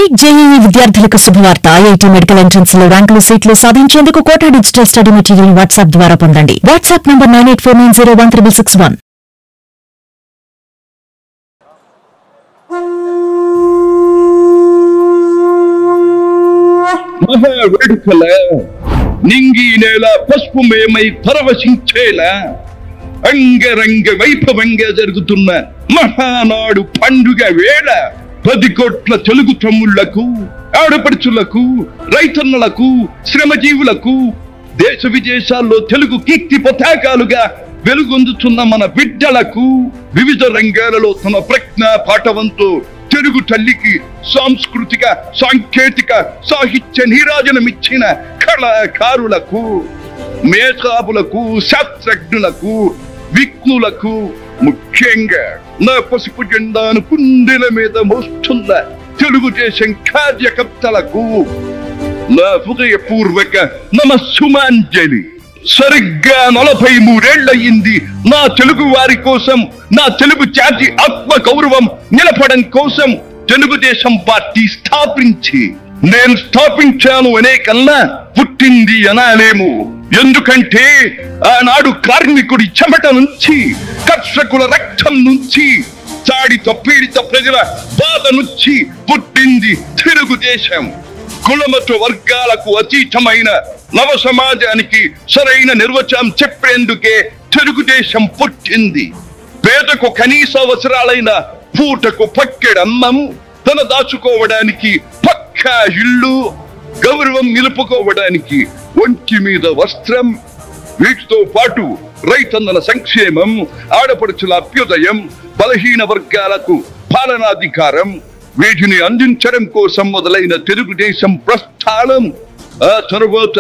Neat JEE విద్యార్థులకు శుభవార్త. IIT medical entrance లో ర్యాంకులు సీట్లు సాధించేందుకు Kota digital study material WhatsApp ద్వారా పొందండి. WhatsApp number 9849016661. మహావేడుకల నింగి నేల పసుపుమయమై పరవశించేలా అంగరంగ వైభవంగా జరుగుతున్న మహానాడు పండుగ వేళ 10 కోట్ల తెలుగు తమ్ముళ్లకు, ఆడపడుచులకు, రైతన్నలకు, శ్రమజీవులకు, దేశ విదేశాల్లో తెలుగు కీర్తి పతాకాలుగా వెలుగొందుతున్న మన బిడ్డలకు వివిధ రంగాలలో తమ ప్రజ్ఞ పాఠవంతో తెలుగు తల్లికి సాంస్కృతిక, సాంకేతిక, సాహిత్య నీరాజనమిచ్చిన కళాకారులకు, మేధావులకు, శాస్త్రజ్ఞులకు, విజ్ఞులకు, ముఖ్యంగా నా పసుపు జెండాను కుండెల మీద మోస్తున్న తెలుగుదేశం కార్యకర్తలకు నా హృదయపూర్వక నమస్సుమాంజలి. సరిగ్గా 43 ఏళ్లయింది నా తెలుగు వారి కోసం, నా తెలుగు జాతి ఆత్మ గౌరవం నిలపడం కోసం తెలుగుదేశం పార్టీ స్థాపించి. నేను స్థాపించాను అనే కన్నా పుట్టింది అనాలేము. ఎందుకంటే ఆనాడు కార్మికుడి చెమట నుంచి, కర్షకుల రక్తం నుంచి, చాడిత పీడిత ప్రజల బాధ నుంచి పుట్టింది తెలుగుదేశం. కులమత వర్గాలకు అతీతమైన నవ సమాజానికి సరైన నిర్వచనం చెప్పేందుకే తెలుగుదేశం పుట్టింది. పేదకు కనీస అవసరాలైన పూటకు పక్కెడన్నం, తన దాచుకోవడానికి పక్కా ఇల్లు, గౌరవం నిలుపుకోవడానికి ఒంటి మీద వస్త్రం, వీటితో పాటు రైతన్నల సంక్షేమం, ఆడపడుచుల అభ్యుదయం, బలహీన వర్గాలకు పాలనాధికారం, వీటిని అందించడం కోసం మొదలైన తెలుగుదేశం ప్రస్థానం ఆ తరువాత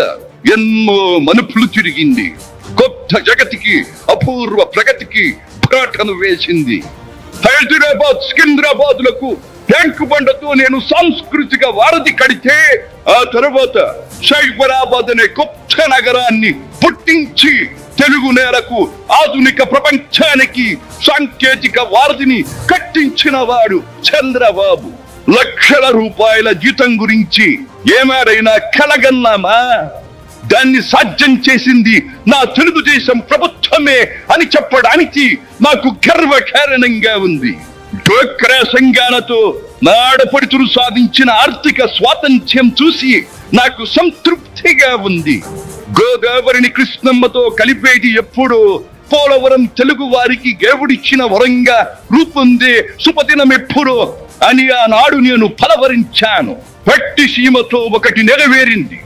ఎన్నో మలుపులు తిరిగింది. కొత్త జగతికి, అపూర్వ ప్రగతికి బాటను వేసింది. హైదరాబాద్, సికింద్రాబాద్లకు ట్యాంకు బండతో నేను సాంస్కృతిక వారధి కడితే, ఆ తర్వాత సైబరాబాద్ అనే కొత్త నగరాన్ని పుట్టించి తెలుగు నేలకు, ఆధునిక ప్రపంచానికి సాంకేతిక వారధిని కట్టించిన వాడు చంద్రబాబు. లక్షల రూపాయల జీతం గురించి ఏమారైనా కలగన్నామా? దాన్ని సాధ్యం చేసింది నా తెలుగుదేశం ప్రభుత్వమే అని చెప్పడానికి నాకు గర్వకారణంగా ఉంది. డ్వాక్రా సంఘాలతో నా ఆడపడుచులు సాధించిన ఆర్థిక స్వాతంత్ర్యం చూసి నాకు సంతృప్తిగా ఉంది. గోదావరిని కృష్ణమ్మతో కలిపేది ఎప్పుడో పోలవరం తెలుగు వారికి దేవుడిచ్చిన వరంగా రూపొందే శుభదినం ఎప్పుడో అని ఆనాడు నేను పలవరించాను. పట్టి సీమతో ఒకటి నెరవేరింది.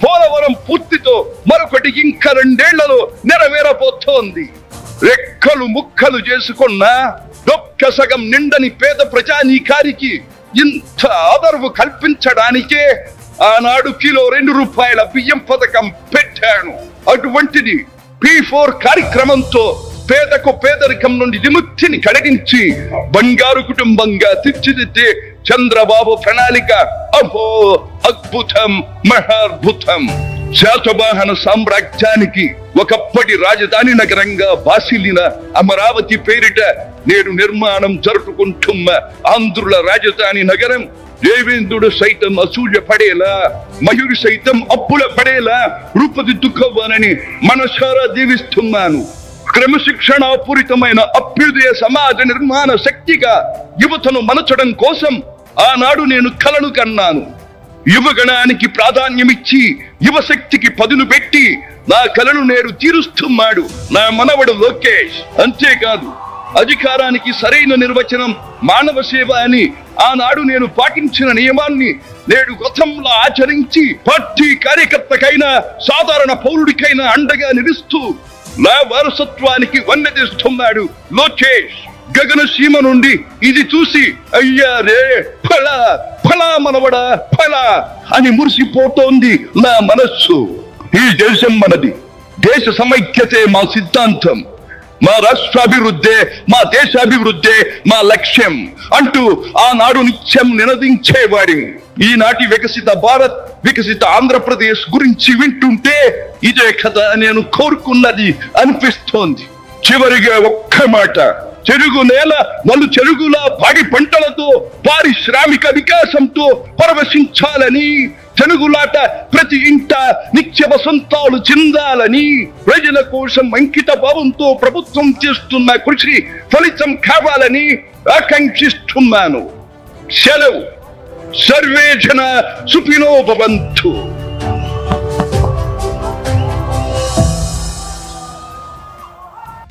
పోలవరం పూర్తితో మరొకటి ఇంకా 2 ఏళ్లలో నెరవేరబోతోంది. రెక్కలు ముక్కలు చేసుకున్న డొక్క సగం నిండని పేద ప్రజానీకారికి ఇంత ఆదరవు కల్పించడానికే ఆనాడు కిలో 2 రూపాయల బియ్యం పథకం పెట్టాను. అటువంటిది P4 కార్యక్రమంతో పేదకు పేదరికం నుండి విముక్తిని కలిగించి బంగారు కుటుంబంగా తీర్చిదిద్దే చంద్రబాబు ప్రణాళిక అహో అద్భుతం, మహాద్భుతం. శాతవాహన సామ్రాజ్యానికి ఒకప్పటి రాజధాని నగరంగా బాసిల్లిన అమరావతి పేరిట నేడు నిర్మాణం జరుపుకుంటున్న ఆంధ్రుల రాజధాని నగరం దేవేంద్రుడు సైతం అసూయ పడేలా, మయూరి సైతం అప్పుల పడేలా రూపుదిద్దుకోవాలని మనసారా దీవిస్తున్నాను. క్రమశిక్షణాపూరితమైన అభ్యుదయ సమాజ నిర్మాణ శక్తిగా యువతను మలచడం కోసం ఆనాడు నేను కలను కన్నాను. యువగణానికి ప్రాధాన్యమిచ్చి యువశక్తికి పదును పెట్టి నా కలను నేడు తీరుస్తున్నాడు నా మనవడు లోకేష్. అంతేకాదు, అధికారానికి సరైన నిర్వచనం మానవ సేవ అని ఆనాడు నేను పాటించిన నియమాన్ని నేడు గతంలో ఆచరించి పార్టీ కార్యకర్తకైనా సాధారణ పౌరుడికైనా అండగా నిలుస్తూ నా వారసత్వానికి వన్నెదిస్తున్నాడు లోకేష్. గగన సీమ నుండి ఇది చూసి అయ్యారే ఫలా ఫలా మనవడా ఫలా అని మురిసిపోతోంది నా మనస్సు. ఈ దేశం మనది, దేశ సమైక్యతే మా సిద్ధాంతం, మా రాష్ట్రాభివృద్ధే, మా దేశాభివృద్ధే మా లక్ష్యం అంటూ ఆనాడు నిత్యం నినదించేవాడి. ఈనాటి వికసిత భారత్, వికసిత ఆంధ్రప్రదేశ్ గురించి వింటుంటే ఇదే కదా నేను కోరుకున్నది అనిపిస్తోంది. చివరిగా ఒక్క మాట, చెరుగు నేల నలు చెరుగుల పాడి పంటలతో పారిశ్రామిక వికాసంతో పరవశించాలని, తెలుగులాట ప్రతి ఇంట నిత్య వసంతాలు చెందాలని, ప్రజల కోసం అంకిత భావంతో ప్రభుత్వం చేస్తున్న కృషి ఫలితం కావాలని ఆకాంక్షిస్తున్నాను. సెలవు. సర్వే జన సుఖినో భవంతు.